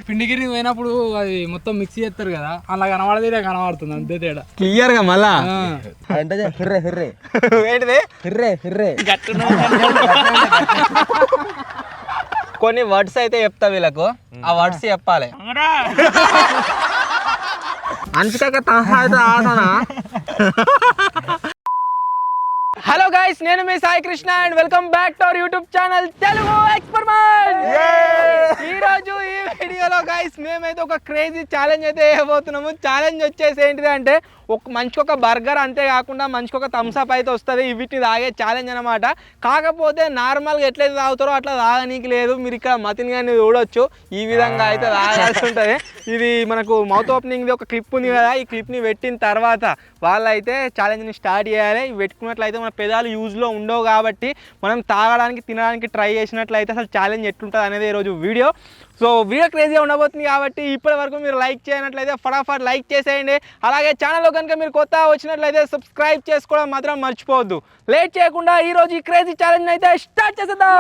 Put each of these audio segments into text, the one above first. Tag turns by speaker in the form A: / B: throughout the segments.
A: పిండిగిరి పోయినప్పుడు అది మొత్తం మిక్సీ చేస్తారు కదా, అలా కనబడది కనబడుతుంది అంతే తేడా
B: క్లియర్ గా. మళ్ళా కొన్ని వర్డ్స్ అయితే చెప్తా వీళ్ళకు, ఆ వర్డ్స్ చెప్పాలి. హలో గైస్, నేను మీ Sai Krishna and welcome back to our YouTube channel Telugu experiment. ఈ రోజు ఈ వీడియోలో గైస్ మేమైతే ఒక క్రేజీ ఛాలెంజ్ అయితే వేయబోతున్నాము. ఛాలెంజ్ వచ్చేసి ఏంటిది అంటే మనిషికి ఒక బర్గర్, అంతే కాకుండా మనిషికి ఒక థమ్స్ అప్ అయితే వస్తుంది. వీటిని తాగే ఛాలెంజ్ అనమాట. కాకపోతే నార్మల్గా ఎట్లయితే తాగుతారో అట్లా తాగనీకి లేదు. మీరు ఇక్కడ మతిని కానీ చూడొచ్చు, ఈ విధంగా అయితే తాగాల్సి ఉంటుంది. ఇది మనకు మౌత్ ఓపెనింగ్ది ఒక క్లిప్ ఉంది కదా, ఈ క్లిప్ని పెట్టిన తర్వాత వాళ్ళైతే ఛాలెంజ్ని స్టార్ట్ చేయాలి. ఇవి పెట్టుకున్నట్లయితే మన పెదాలు యూజ్లో ఉండవు కాబట్టి మనం తాగడానికి తినడానికి ట్రై చేసినట్లయితే అసలు ఛాలెంజ్ ఎట్లుంటుంది అనేది ఈరోజు వీడియో. సో వీడియో క్రేజీగా ఉండబోతుంది కాబట్టి ఇప్పటి వరకు మీరు లైక్ చేయనట్లయితే ఫటాఫట్ లైక్ చేసేయండి. అలాగే ఛానల్లో కనుక మీరు కొత్త వచ్చినట్లయితే సబ్స్క్రైబ్ చేసుకోవడం మాత్రం మర్చిపోవద్దు. లేట్ చేయకుండా ఈరోజు ఈ క్రేజీ ఛాలెంజ్ అయితే స్టార్ట్ చేసేద్దాం.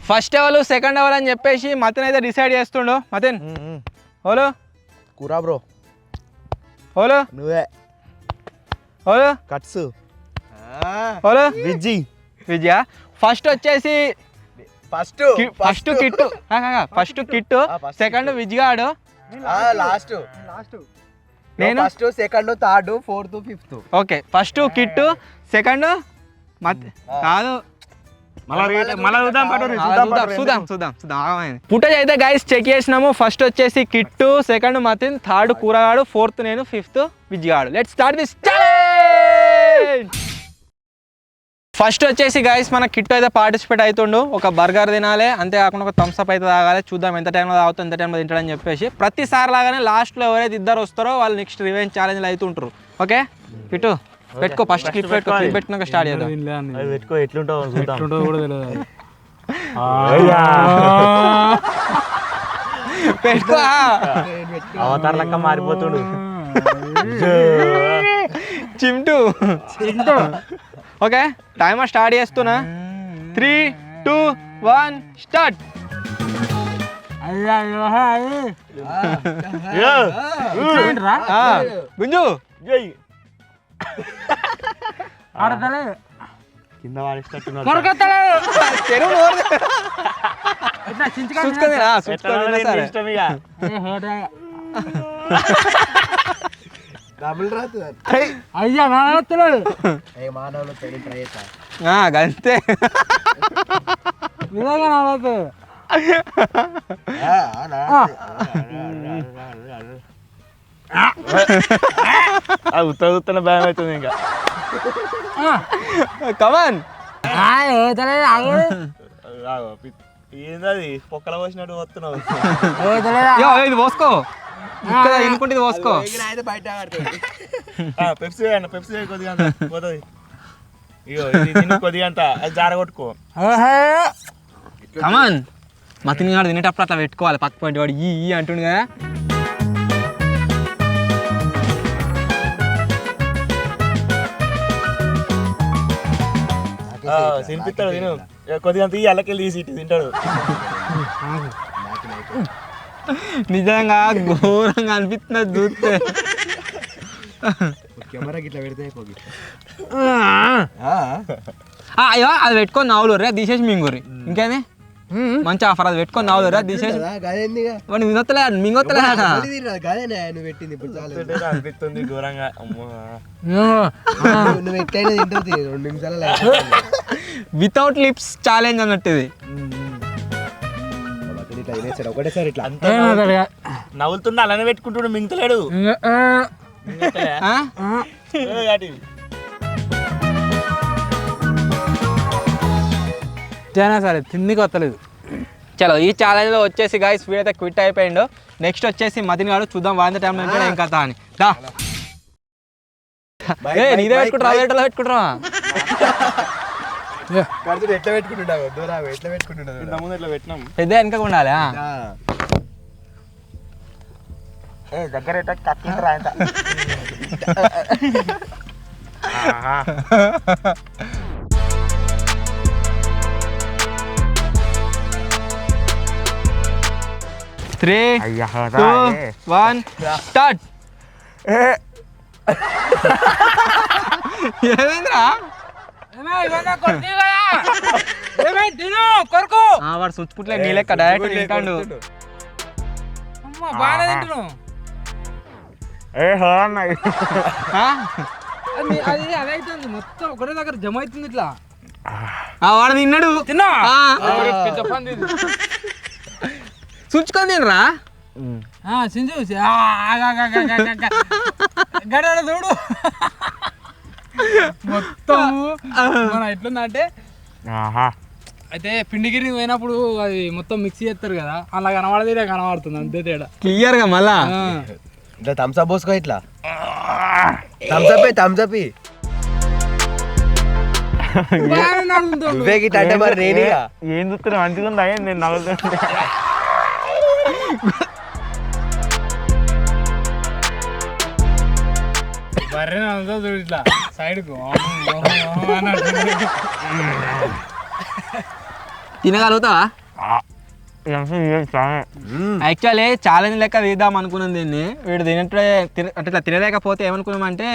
B: ఫస్ట్ ఎవరు సెకండ్ ఎవరు అని చెప్పేసి మతన్ అయితే డిసైడ్ చేస్తుండు. మతన్ ఓలో
C: కూరా బ్రో,
B: ఓలో
C: నువ్వే
B: ఓలో
C: కట్స్,
B: ఓలో
C: విజ్జి
B: విజయ. ఫస్ట్ వచ్చేసి
C: ఫస్ట్
B: కిట్టు, సెకండ్ విజ్గాడు,
C: లాస్ట్
B: నేను
C: first second third fourth fifth.
B: Okay, first Kittu, second కాదు ఫుటేజ్ అయితే గైస్ చెక్ చేసినాము. ఫస్ట్ వచ్చేసి కిట్టు, సెకండ్ మతిన్, థర్డ్ కూరగాడు, ఫోర్త్ నేను, ఫిఫ్త్ విజ్గాడు. Let's start this challenge. First వచ్చేసి గైస్ మన కిట్టు అయితే పార్టిసిపేట్ అవుతుండు. ఒక బర్గర్ తినాలి, అంతేకాకుండా ఒక థమ్స్ అప్ అయితే తాగాలి. చూద్దాం ఎంత టైంలో తాగుతాం, ఎంత టైంలో తింటాడని చెప్పేసి. ప్రతిసారి లాగానే లాస్ట్లో ఎవరైతే ఇద్దరు వస్తారో వాళ్ళు నెక్స్ట్ రివెంజ్ ఛాలెంజ్లు అవుతుంటారు. ఓకే కిట్టు పెట్టుకో, ఫస్ట్ క్లిప్ పెట్టుకో, క్లిప్ పెట్టినాక స్టార్ట్ చేద్దాం.
C: పెట్టుకో, ఎట్లుంటావు
A: కూడా తెలియదు.
B: పెట్టుకో,
C: అవతార లెక్క మారిపోతుడు
B: చింటూ. ఓకే, టైమర్ స్టార్ట్ చేస్తున్నా. 3, 2, 1 స్టార్ట్. గుంజు
C: కింద వాడిస్తున్నా
A: అయ్యా
B: అంతే
C: ఉత్తర భయం అవుతుంది ఇంకా.
B: కమాన్,
C: ఏంది పొక్కల పోసినట్టు వస్తున్నావు.
B: ఇది పోసుకో, ఇక్కడ ఇనుకుంటే పోసుకో.
C: పెప్సీ పెప్సీ కొద్దిగా పోతుంది. ఇగో కొద్దిగా అంత అది జారగొట్టుకో.
B: కమాన్, మతిని గాడు తినేటప్పుడు అట్లా పెట్టుకోవాలి. పక్క పాయింట్ వాడు ఈ అంటుండు కదా.
C: తినిపిస్తాడు, తిను కొద్దిగా తీసి అల్లకెళ్ళి తీసి ఇటు తింటాడు.
B: నిజంగా ఘోరంగా అనిపిస్తున్నది చూస్తే.
C: కెమెరా గిట్లా పెడితే
B: అయ్యో అది పెట్టుకొని నవ్వులు రే తీసేసి మింగురి. ఇంకేది మంచి ఆఫర్, అది పెట్టుకొని నవ్వులు రా తీసేసి మింగొత్తలే
C: అనిపిస్తుంది ఘోరంగా.
B: వితౌట్ లిప్స్ ఛాలెంజ్ అన్నట్టు ఇది.
C: ఒకటేసారి ఇట్లా నవ్వులుతుండే అలానే పెట్టుకుంటుండే, మింగతలేడు.
A: సరే తిండికి వస్తలేదు.
B: చలో, ఈ ఛాలెంజ్లో వచ్చేసి గైస్ వీడైతే క్విట్ అయిపోయిండు. నెక్స్ట్ వచ్చేసి మతిన్ గాడు, చూద్దాం వాంత టైంలో ఉంటాడు ఏం కథ అని. నీదే పెట్టుకుంటారా, వేటలో పెట్టుకుంటారా?
C: ఎట్లా పెట్టుకుంటున్నావు, ఎట్లా పెట్టుకుంటున్నావు? ఇట్లా పెట్టినాం,
B: పెద్ద వెనక ఉండాలి.
C: దగ్గర
B: త్రీ 2 1 స్టార్ట్. ఏమైందిరా? వాడు సుచ్చుపుట్లే నీ లెక్క డైరెక్ట్ తింటాడు.
A: బాగా తింటున్నావు. అది అదైతుంది మొత్తం ఒకటే దగ్గర జమ అవుతుంది ఇట్లా.
B: వాడు తిన్నాడు.
A: తిన్నా
B: సుచ్చుకొని తినరా
A: సింజు గడ చూడు మొత్తం మన ఎట్లుందంటే అయితే పిండిగిరి పోయినప్పుడు అది మొత్తం మిక్సీ చేస్తారు కదా, అలా కనబడదే కనబడుతుంది అంతే తేడా
B: క్లియర్ గా. మళ్ళా
D: థమ్స్అప్ పోసుకో, ఇట్లా థమ్స్అప్ అంటే మరి నేనేగా
C: ఏం చూస్తున్నా మంచిగా ఉందా నేను నవ్వుతుంటే.
A: బర్రె చూడు ఇట్లా సైడ్కు
B: తినగలుగుతావా? యాక్చువల్లీ ఛాలెంజ్ లెక్క తీద్దాం అనుకున్నాం దీన్ని. వీడు తినట్లే అంటే ఇట్లా తినలేకపోతే ఏమనుకున్నామంటే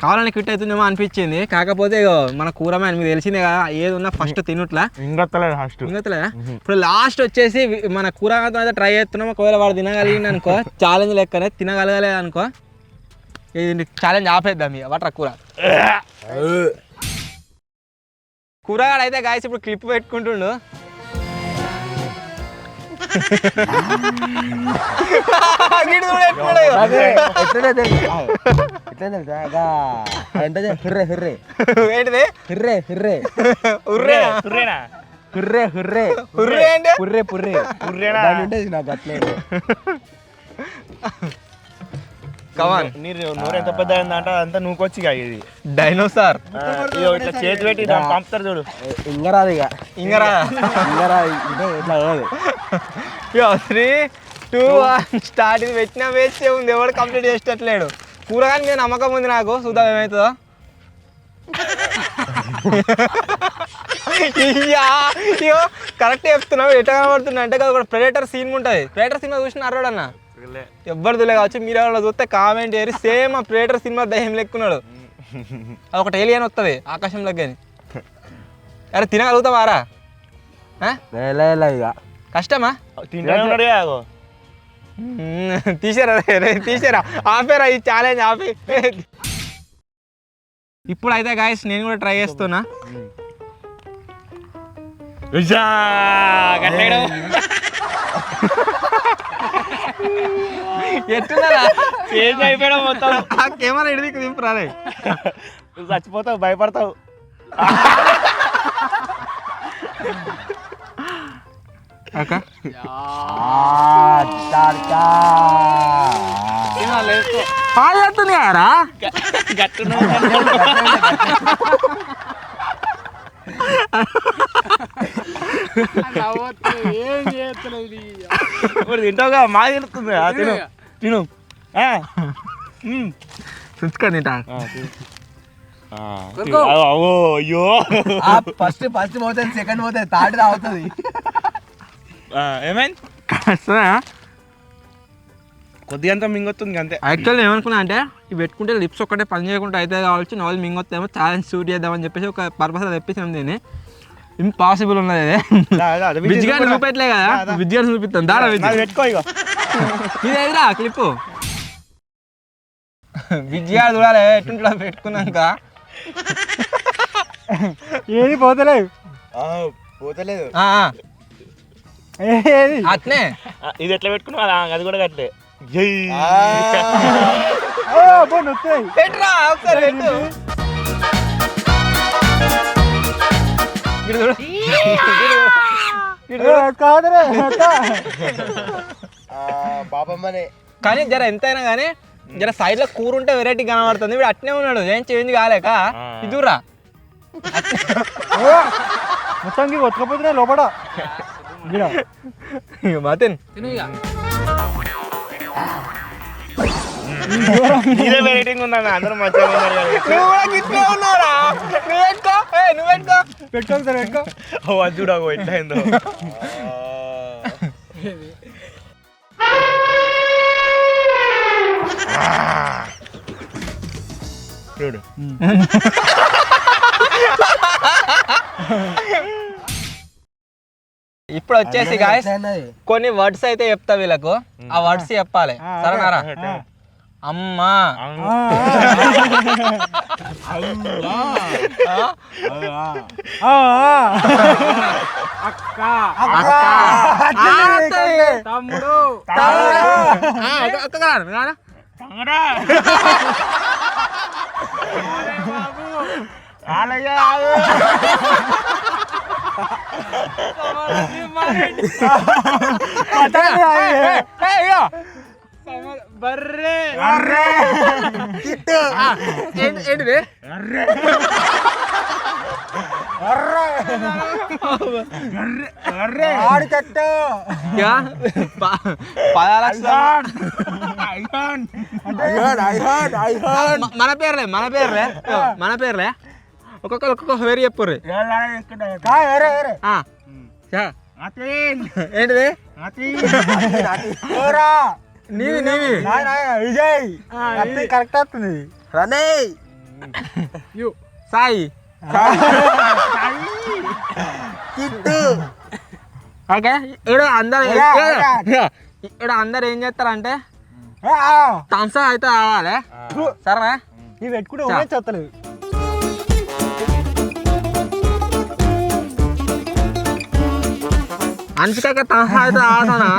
B: కావాలని క్విట్ అవుతుందేమో అనిపించింది. కాకపోతే మన కూరమే మీకు తెలిసిందే కదా, ఏది ఉన్నా ఫస్ట్ తినట్లా ఇంకొత్తలేదా. ఇప్పుడు లాస్ట్ వచ్చేసి మన కూర అయితే ట్రై చేస్తున్నాం. ఒకవేళ వాడు తినగలిగింది అనుకో ఛాలెంజ్ లెక్కనే, తినగలగలేదు అనుకో ఇది ఛాలెంజ్ ఆపేద్దాం. ఇక వాటర్ కూరగాడు అయితే గాయస్ ఇప్పుడు క్లిప్ పెట్టుకుంటుండు.
C: నూరు ఎంత పెద్ద అయిందంట అంతా నూకొచ్చి ఇది
B: డైనోసార్
C: ఇట్లా చేతి పెట్టి పంపుతారు చూడు.
D: ఇంగరాదు
B: ఇంగరా 3 2 1 స్టార్ట్. ఇది పెట్టినా వేస్ట్ ఉంది, ఎవరు కంప్లీట్ చేసేటట్లేడు. కూరగాని మీద నమ్మకం ఉంది నాకు, చూద్దాం ఏమవుతుందో. అయ్యో కరెక్ట్ చెప్తున్నావు. ఎట్లా కనబడుతున్నా అంటే కదా, ఒక ప్రెడేటర్ సీన్ ఉంటుంది. ప్రెడేటర్ సినిమా చూసిన అర్రాడన్న ఎవ్వరు తెలియ కావచ్చు. మీరు ఎవరు చూస్తే కామెంట్ చేయరు. సేమ్ ఆ ప్రెడేటర్ సినిమా దయ్యం లెక్కున్నాడు. అది ఒకటి ఏలియన్ వస్తుంది ఆకాశంలోకి అని. అరే తినగలుగుతావారా? కష్టమా? తీసారా ఆపేరా ఈ ఛాలెంజ్ ఆపి. ఇప్పుడు అయితే గాయస్ నేను కూడా ట్రై చేస్తున్నా. ఎట్లున్నారా?
C: అయిపోయాడు మొత్తం.
B: కెమెరా ఇడికి దింపురాలే,
C: చచ్చిపోతావు, భయపడతావు.
B: పాడుతుంది కదరా.
A: ఏం చేయలేదు
C: తింటావుగా, మా తింటుంది. తిను తిను
B: చూసుకొని తింటా.
C: అయ్యో
D: ఫస్ట్ పోతుంది, సెకండ్ పోతుంది, థర్డ్ రావుతుంది.
C: ఏమైంది? కొద్దిగా అంతా మింగొస్తుంది అంతే.
B: యాక్చువల్లీ ఏమనుకున్నా అంటే ఇవి పెట్టుకుంటే లిప్స్ ఒక్కటే పని చేయకుండా అయితే కావచ్చు, నవల్ మింగొత్తేమో ఛాలెంజ్ షూట్ చేద్దామని చెప్పేసి ఒక పర్పస్ తెప్పించాం. దీన్ని ఇంపాసిబుల్ ఉన్నది. విజ్గాన్ని చూపెట్టలే కదా, విజ్గాన్ని చూపిస్తాను. దాడా
C: పెట్టుకో. ఇక
B: ఇదేదిరా క్లిప్ విజ్గా చూడాలి ఎట్టుంటా పెట్టుకున్నాక.
A: ఏది పోతలేదు
B: అట్నే.
C: ఇది ఎట్లా పెట్టుకున్నా అది కూడా కట్లే.
B: పెట్టురా ఒకసారి పెట్టు. కానీ జర ఎంతైనా కానీ జర సైడ్ లో కూర ఉంటే వెరైటీ కనబడుతుంది. వీడు అట్నే ఉన్నాడు, ఏం చేంజ్ కాలేక. ఇదురా
A: మొత్తానికి కొట్టుకపోతున్నా లోపల
B: మాతిన్.
C: ఇదే వెయిటింగ్ ఉందన్న అందరూ మంచిగా ఉన్నారు కదా.
B: నువ్వు కూడా గిట్లే ఉన్నారా? నువ్వు పెట్టుకో, నువ్వు పెట్టుకో.
A: పెట్టుకోండి సార్ పెట్టుకో.
C: ఓ అది చూడగో ఎట్లా అయిందో. చూడు
B: ఇప్పుడు వచ్చేసి గాయస్ కొన్ని వర్డ్స్ అయితే చెప్తా వీళ్ళకు, ఆ వర్డ్స్ చెప్పాలి సరేనారా? అమ్మా,
A: అక్క,
B: తమ్ముడు,
C: తమ్ముడా
A: బర్రె,
B: ఏంటిది? మన పేర్లే మన పేర్లే ఒక్కొక్క వేరు చెప్పుర్రి. ఏంటిది? నీవి
A: విజయ్ కరెక్ట్ వస్తుంది.
B: సాయి ఓకే. ఇక్కడ అందరు ఏం చేస్తారంటే థమ్స్ అప్ అయితే కావాలి సరేనా?
A: ఇవి పెట్టుకుంటే చెత్తలేదు.
B: అంచుకాక థమ్స్ అప్ అయితే ఆడతానా?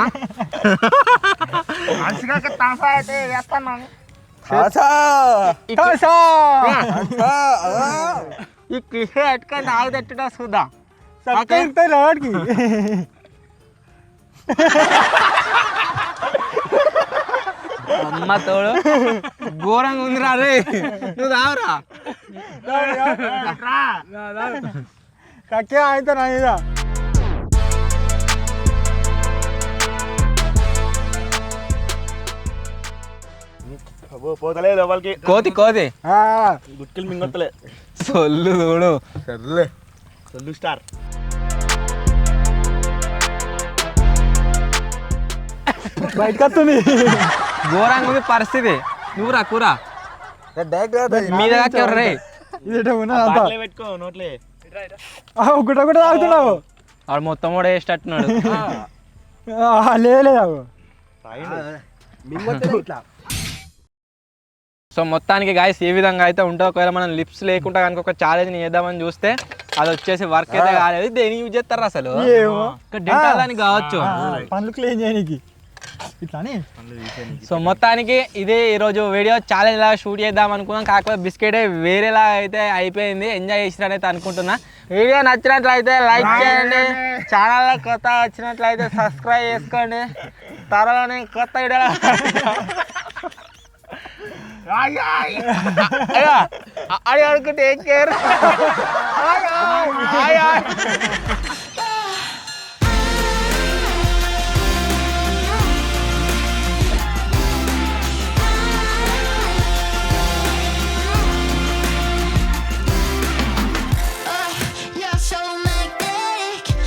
B: ఈ కృషి పెట్టుకొని ఆగు తెట్టుడా చూద్దాం.
A: వాడికి
B: అమ్మ తోడు ఘోరంగా ఉందిరా రే. నువ్వు రావురా
A: కక్కే అయితే నా మీద
C: పోతలే లోపలికి.
B: కోతి
C: గుట్కిలు మింగొత్తలే.
B: సొల్లు చూడు.
C: సొల్లు స్టార్.
A: బయటకు వస్తుంది.
B: ఘోరంగా ఉంది పరిస్థితి. నువ్వురా కూరా మీద రే.
C: బాటిలే పెట్టుకో నోట్లే.
A: ఒకటి తాగుతున్నావు.
B: వాడు మొత్తం కూడా వేసేటట్టున్నాడు.
A: లేదు
B: సో మొత్తానికి గాయస్ ఏ విధంగా అయితే ఉంటుందో, ఒకవేళ మనం లిప్స్ లేకుండా కనుక ఒక ఛాలెంజ్ చేద్దామని చూస్తే అది వచ్చేసి వర్క్ అయితే కాలేదు. దేని యూజ్ చేస్తారు అసలు? డెంటల్ అని కావచ్చు,
A: పనులు క్లీన్ చేయడానికి ఇట్లానే.
B: సో మొత్తానికి ఇదే ఈరోజు వీడియో. ఛాలెంజ్ లాగా షూట్ చేద్దాం అనుకున్నాం, కాకపోతే బిస్కెట్ వేరేలా అయితే అయిపోయింది. ఎంజాయ్ చేసినట్టు అనుకుంటున్నా. వీడియో నచ్చినట్లయితే లైక్ చేయండి, ఛానల్లో కొత్త వచ్చినట్లయితే సబ్స్క్రైబ్ చేసుకోండి. త్వరలోనే కొత్త వీడియో అడుగుంటే టేక్ కేర్.